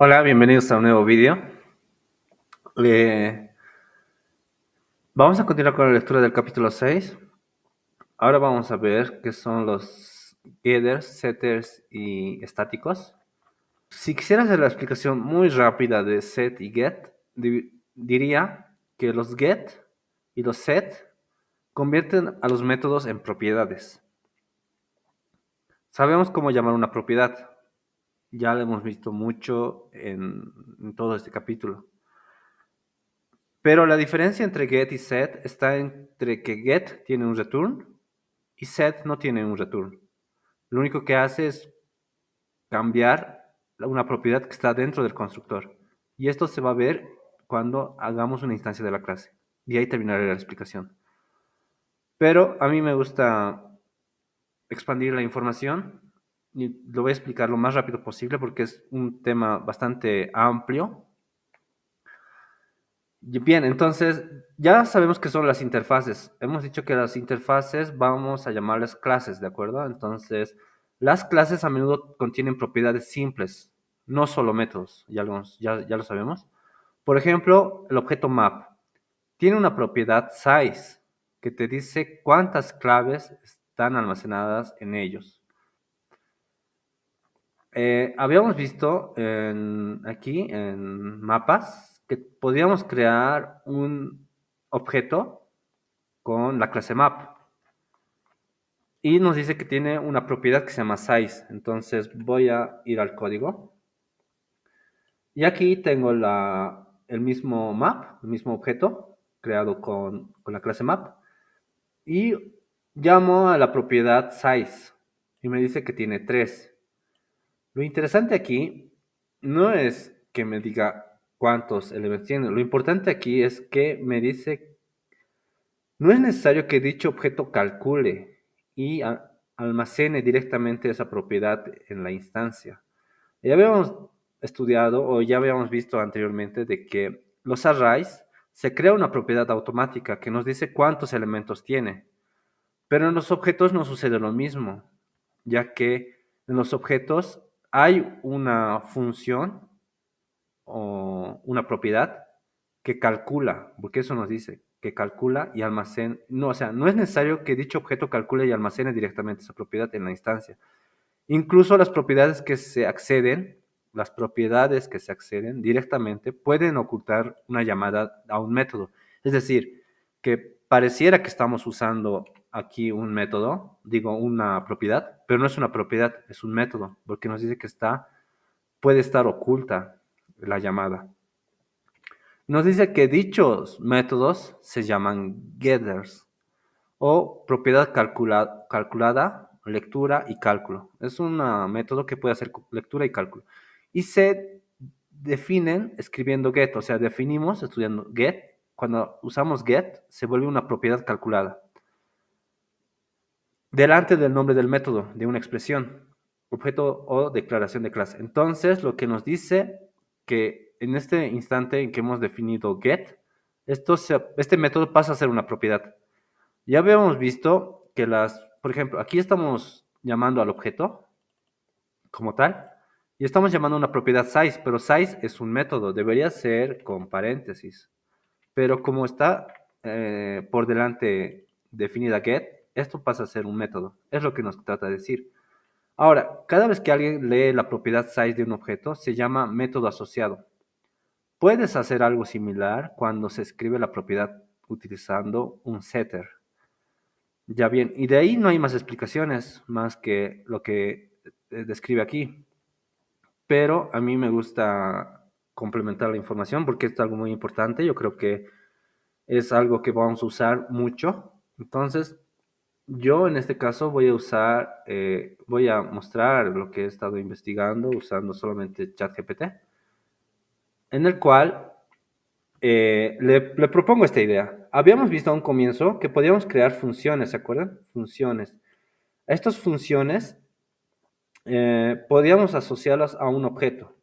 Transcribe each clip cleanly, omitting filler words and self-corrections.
Hola, bienvenidos a un nuevo vídeo. Eh, Vamos a continuar con la lectura del capítulo 6. Ahora vamos a ver qué son los getters, setters y estáticos. Si quisiera hacer la explicación muy rápida de set y get, diría que los get y los set convierten a los métodos en propiedades. Sabemos cómo llamar una propiedad. Ya lo hemos visto mucho en todo este capítulo. Pero la diferencia entre get y set está entre que get tiene un return y set no tiene un return. Lo único que hace es cambiar una propiedad que está dentro del constructor. Y esto se va a ver cuando hagamos una instancia de la clase. Y ahí terminaré la explicación. Pero a mí me gusta expandir la información y lo voy a explicar lo más rápido posible porque es un tema bastante amplio. Bien, entonces ya sabemos qué son las interfaces. Hemos dicho que las interfaces vamos a llamarles clases, ¿de acuerdo? Entonces, las clases a menudo contienen propiedades simples, no solo métodos, ya lo sabemos. Por ejemplo, el objeto map tiene una propiedad size que te dice cuántas claves están almacenadas en ellos. Habíamos visto aquí en mapas que podíamos crear un objeto con la clase map y nos dice que tiene una propiedad que se llama size. Entonces voy a ir al código y aquí tengo el mismo map, el mismo objeto creado con la clase map y llamo a la propiedad size y me dice que tiene 3. Lo interesante aquí no es que me diga cuántos elementos tiene. Lo importante aquí es que me dice, no es necesario que dicho objeto calcule y almacene directamente esa propiedad en la instancia. Ya habíamos estudiado o ya habíamos visto anteriormente de que los arrays se crea una propiedad automática que nos dice cuántos elementos tiene. Pero en los objetos no sucede lo mismo, ya que en los objetos hay una función o una propiedad que calcula, porque eso nos dice, que calcula y almacena. No, o sea, no es necesario que dicho objeto calcule y almacene directamente esa propiedad en la instancia. Incluso las propiedades que se acceden directamente pueden ocultar una llamada a un método. Es decir, que pareciera que estamos usando aquí un método, digo una propiedad, pero no es una propiedad, es un método, porque nos dice que puede estar oculta la llamada. Nos dice que dichos métodos se llaman getters o propiedad calculada, lectura y cálculo. Es un método que puede hacer lectura y cálculo. Y se definen escribiendo get, o sea, definimos estudiando get. Cuando usamos get, se vuelve una propiedad calculada. Delante del nombre del método, de una expresión, objeto o declaración de clase. Entonces, lo que nos dice que en este instante en que hemos definido get, este método pasa a ser una propiedad. Ya habíamos visto que por ejemplo, aquí estamos llamando al objeto como tal y estamos llamando a una propiedad size, pero size es un método, debería ser con paréntesis. Pero como está por delante definida get, esto pasa a ser un método. Es lo que nos trata de decir. Ahora, cada vez que alguien lee la propiedad size de un objeto, se llama método asociado. Puedes hacer algo similar cuando se escribe la propiedad utilizando un setter. Ya bien, y de ahí no hay más explicaciones más que lo que describe aquí. Pero a mí me gusta complementar la información porque es algo muy importante. Yo creo que es algo que vamos a usar mucho. Entonces, yo en este caso voy a mostrar lo que he estado investigando usando solamente ChatGPT, en el cual le propongo esta idea. Habíamos visto a un comienzo que podíamos crear funciones, ¿se acuerdan? Funciones. Estas funciones podíamos asociarlas a un objeto.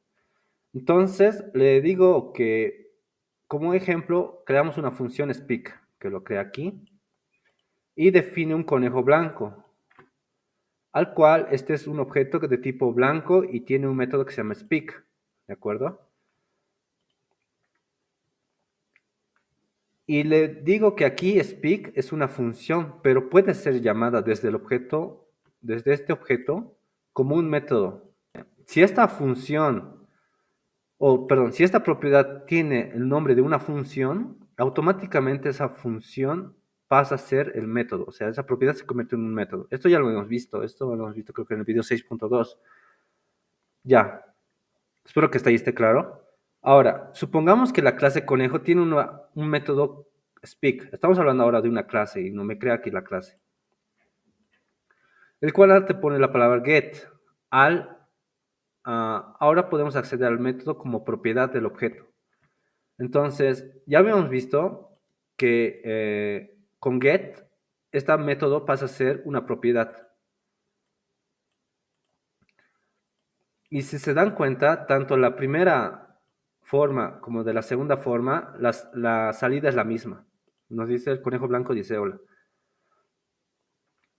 Entonces, le digo que, como ejemplo, creamos una función speak, que lo crea aquí, y define un conejo blanco, al cual este es un objeto de tipo blanco y tiene un método que se llama speak. ¿de acuerdo? Y le digo que aquí speak es una función, pero puede ser llamada desde el objeto, desde este objeto, como un método. Si esta función, o perdón, si esta propiedad tiene el nombre de una función, automáticamente esa función pasa a ser el método. O sea, esa propiedad se convierte en un método. Esto ya lo hemos visto, esto lo hemos visto creo que en el video 6.2. Ya, espero que hasta ahí esté claro. Ahora, supongamos que la clase conejo tiene un método speak. Estamos hablando ahora de una clase y no me crea aquí la clase. El cual te pone la palabra get. Ahora podemos acceder al método como propiedad del objeto. Entonces, ya habíamos visto que con get, este método pasa a ser una propiedad. Y si se dan cuenta, tanto la primera forma como de la segunda forma, la salida es la misma. Nos dice el conejo blanco, dice hola.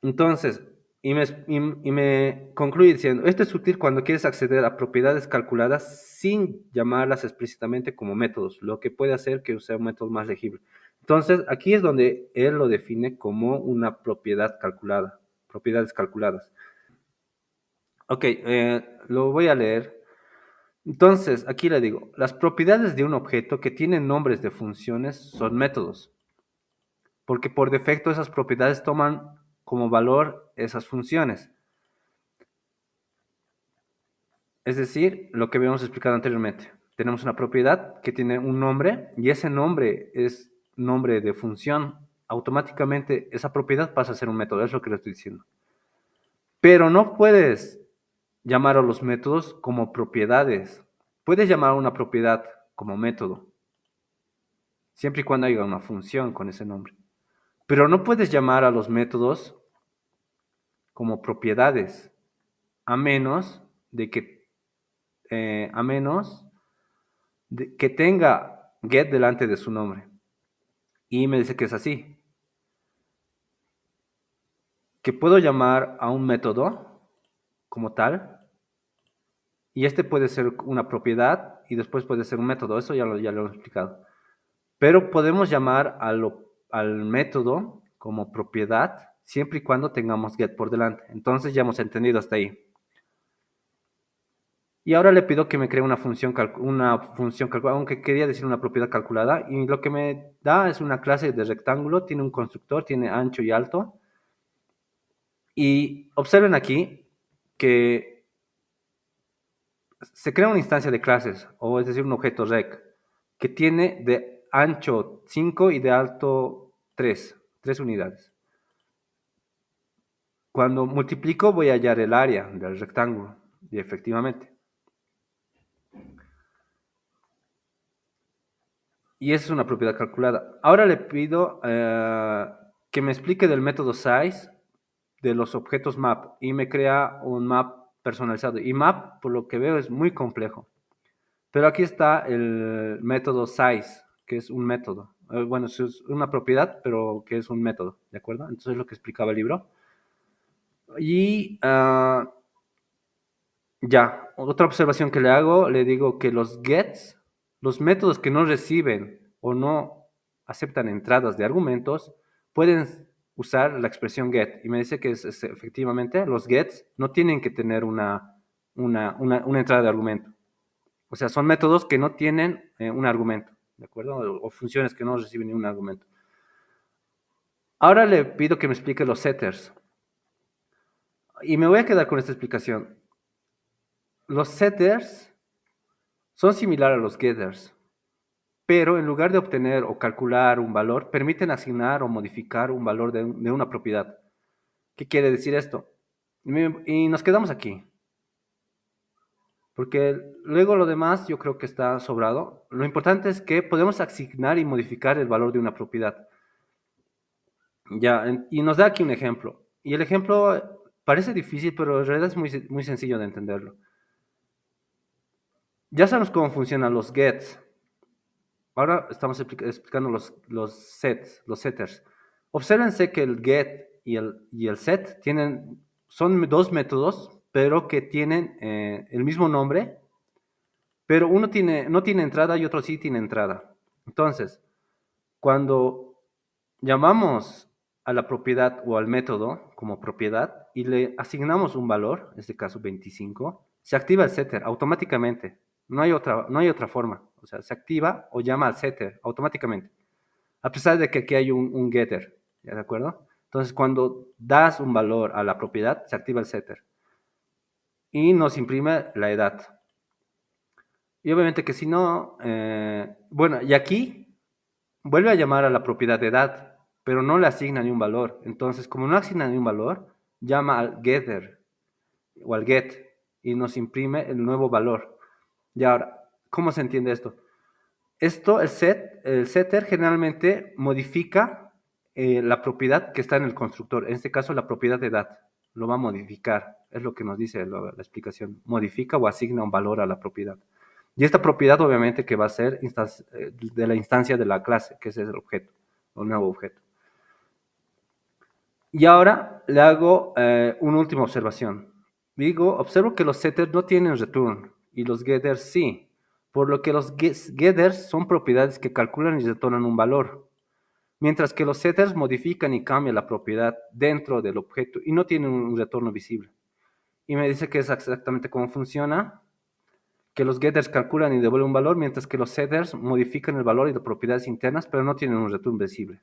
Entonces, y me concluye diciendo, esto es útil cuando quieres acceder a propiedades calculadas sin llamarlas explícitamente como métodos, lo que puede hacer que sea un método más legible. Entonces, aquí es donde él lo define como una propiedad calculada, propiedades calculadas. Ok, lo voy a leer. Entonces, aquí le digo, las propiedades de un objeto que tienen nombres de funciones son métodos, porque por defecto esas propiedades toman como valor esas funciones. Es decir, lo que habíamos explicado anteriormente. Tenemos una propiedad que tiene un nombre y ese nombre es nombre de función. Automáticamente esa propiedad pasa a ser un método, es lo que le estoy diciendo. Pero no puedes llamar a los métodos como propiedades. Puedes llamar a una propiedad como método, siempre y cuando haya una función con ese nombre. Pero no puedes llamar a los métodos como propiedades, a menos de que, a menos que tenga get delante de su nombre. Y me dice que es así, que puedo llamar a un método como tal, y este puede ser una propiedad y después puede ser un método, eso ya lo he explicado. Pero podemos llamar al método como propiedad siempre y cuando tengamos get por delante. Entonces ya hemos entendido hasta ahí. Y ahora le pido que me cree una función calculada, aunque quería decir una propiedad calculada, y lo que me da es una clase de rectángulo, tiene un constructor, tiene ancho y alto. Y observen aquí que se crea una instancia de clases, o es decir, un objeto rec, que tiene de ancho 5 y de alto 3 unidades. Cuando multiplico voy a hallar el área del rectángulo, y efectivamente. Y esa es una propiedad calculada. Ahora le pido que me explique del método size de los objetos map y me crea un map personalizado. Y map, por lo que veo, es muy complejo. Pero aquí está el método size, que es un método. Bueno, es una propiedad, pero que es un método, ¿de acuerdo? Entonces es lo que explicaba el libro. Y ya, otra observación que le hago, le digo que los gets, los métodos que no reciben o no aceptan entradas de argumentos, pueden usar la expresión get. Y me dice que efectivamente los gets no tienen que tener una entrada de argumento. O sea, son métodos que no tienen un argumento, ¿de acuerdo? O funciones que no reciben ningún argumento. Ahora le pido que me explique los setters. Y me voy a quedar con esta explicación. Los setters son similares a los getters, pero en lugar de obtener o calcular un valor, permiten asignar o modificar un valor de una propiedad. ¿Qué quiere decir esto? Y nos quedamos aquí, porque luego lo demás yo creo que está sobrado. Lo importante es que podemos asignar y modificar el valor de una propiedad. Ya, y nos da aquí un ejemplo. Y el ejemplo parece difícil, pero en realidad es muy sencillo de entenderlo. Ya sabemos cómo funcionan los gets. Ahora estamos explicando los sets, los setters. Obsérvense que el get y el set son dos métodos, pero que tienen el mismo nombre, pero uno no tiene entrada y otro sí tiene entrada. Entonces, cuando llamamos a la propiedad o al método como propiedad y le asignamos un valor, en este caso 25, se activa el setter automáticamente. No hay otra forma. O sea, se activa o llama al setter automáticamente. A pesar de que aquí hay un getter, ¿ya de acuerdo? Entonces, cuando das un valor a la propiedad, se activa el setter y nos imprime la edad. Y obviamente que si no, bueno, y aquí vuelve a llamar a la propiedad de edad, pero no le asigna ni un valor. Entonces, como no asigna ni un valor, llama al getter o al get y nos imprime el nuevo valor. Y ahora, ¿cómo se entiende esto? Esto, el setter generalmente modifica la propiedad que está en el constructor, en este caso la propiedad de edad, lo va a modificar, es lo que nos dice la explicación, modifica o asigna un valor a la propiedad. Y esta propiedad obviamente que va a ser de la instancia de la clase, que ese es el objeto, o nuevo objeto. Y ahora le hago una última observación. Observo que los setters no tienen return y los getters sí, por lo que los getters son propiedades que calculan y retornan un valor, mientras que los setters modifican y cambian la propiedad dentro del objeto y no tienen un retorno visible. Y me dice que es exactamente cómo funciona, que los getters calculan y devuelven un valor, mientras que los setters modifican el valor y las propiedades internas, pero no tienen un return visible.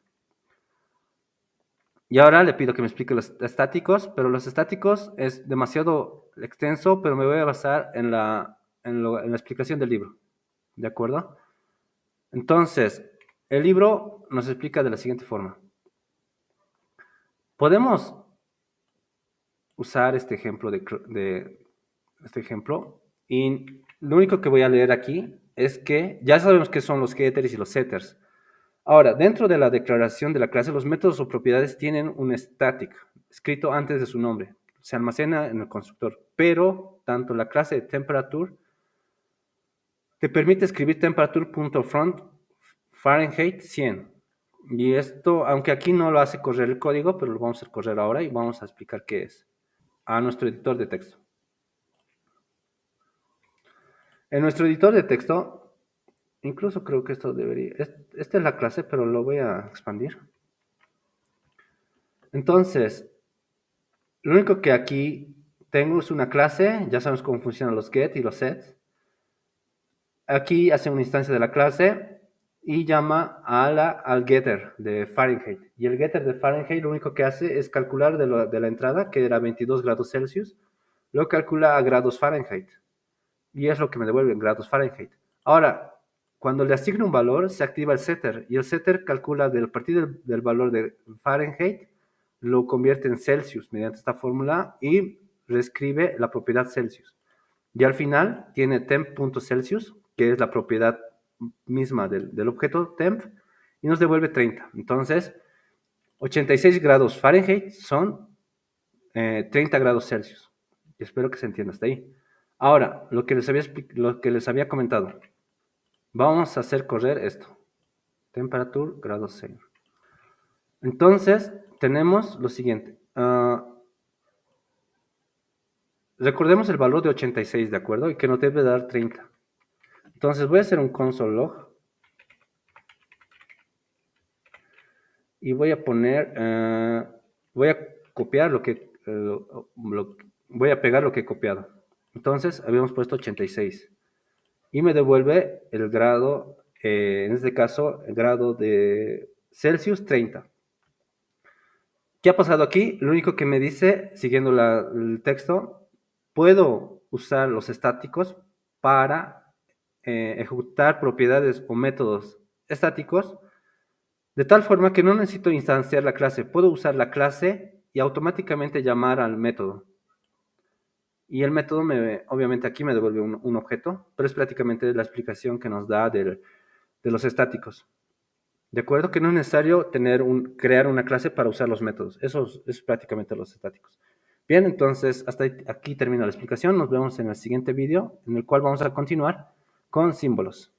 Y ahora le pido que me explique los estáticos, pero los estáticos es demasiado extenso, pero me voy a basar en la explicación del libro. ¿De acuerdo? Entonces, el libro nos explica de la siguiente forma. Podemos usar este ejemplo este ejemplo y lo único que voy a leer aquí es que ya sabemos qué son los getters y los setters. Ahora, dentro de la declaración de la clase, los métodos o propiedades tienen un static escrito antes de su nombre. Se almacena en el constructor, pero tanto la clase de temperature te permite escribir temperature.front Fahrenheit 100. Y esto, aunque aquí no lo hace correr el código, pero lo vamos a hacer correr ahora y vamos a explicar qué es a nuestro editor de texto. En nuestro editor de texto, incluso creo que esto debería, esta es la clase, pero lo voy a expandir. Entonces, lo único que aquí tengo es una clase, ya sabemos cómo funcionan los get y los sets. Aquí hace una instancia de la clase y llama al getter de Fahrenheit. Y el getter de Fahrenheit lo único que hace es calcular de la entrada, que era 22 grados Celsius, lo calcula a grados Fahrenheit. Y es lo que me devuelve en grados Fahrenheit. Ahora, cuando le asigno un valor, se activa el setter. Y el setter calcula a partir del valor de Fahrenheit, lo convierte en Celsius mediante esta fórmula y reescribe la propiedad Celsius. Y al final tiene temp.celsius, que es la propiedad misma del objeto temp, y nos devuelve 30. Entonces, 86 grados Fahrenheit son 30 grados Celsius. Y espero que se entienda hasta ahí. Ahora, lo que les había comentado. Vamos a hacer correr esto. Temperature, grado 0. Entonces, tenemos lo siguiente. Recordemos el valor de 86, ¿de acuerdo? Y que nos debe dar 30. Entonces, voy a hacer un console log. Y voy a poner, voy a copiar voy a pegar lo que he copiado. Entonces, habíamos puesto 86. Y me devuelve el grado, en este caso, el grado de Celsius 30. ¿Qué ha pasado aquí? Lo único que me dice, siguiendo el texto, puedo usar los estáticos para ejecutar propiedades o métodos estáticos de tal forma que no necesito instanciar la clase. Puedo usar la clase y automáticamente llamar al método. Y el método, obviamente aquí me devuelve un objeto, pero es prácticamente la explicación que nos da de los estáticos. ¿De acuerdo? Que no es necesario crear una clase para usar los métodos. Eso es prácticamente los estáticos. Bien, entonces hasta aquí termina la explicación. Nos vemos en el siguiente vídeo, en el cual vamos a continuar con símbolos.